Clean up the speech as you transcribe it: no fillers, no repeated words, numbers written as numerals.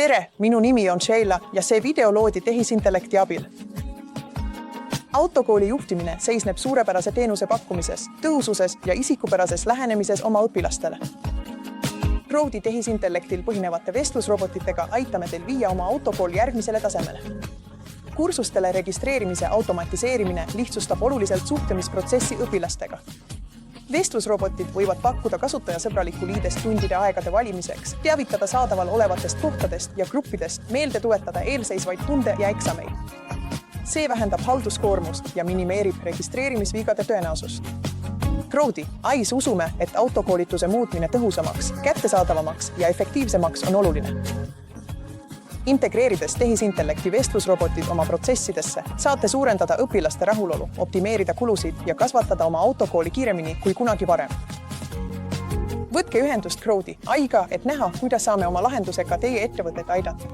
Tere, minu nimi on Sheila ja see video loodi tehisintellekti abil. Autokooli juhtimine seisneb suurepärase teenuse pakkumises, tõhususes ja isikupärases lähenemises oma õpilastele. Crowdi tehisintellektil põhinevate vestlusrobotitega aitame teil viia oma autokool järgmisele tasemele. Kursustele registreerimise automatiseerimine lihtsustab oluliselt suhtlemisprotsessi õpilastega. Vestlusrobotid võivad pakkuda kasutajasõbralikku liidest tundide aegade valimiseks, teavitada saadaval olevatest kohtadest ja gruppidest, meelde tuletada eelseisvaid tunde ja eksameid. See vähendab halduskoormust ja minimeerib registreerimisvigade tõenäosust. Crowdi AIs usume, et autokoolituse muutmine tõhusamaks, kättesaadavamaks ja efektiivsemaks on oluline. Integreerides tehisintellekti vestlusrobotid oma protsessidesse, saate suurendada õpilaste rahulolu, optimeerida kulusid ja kasvatada oma autokooli kiiremini kui kunagi varem. Võtke ühendust Crowdi AIga, et näha, kuidas saame oma lahendusega teie ettevõtet aidata.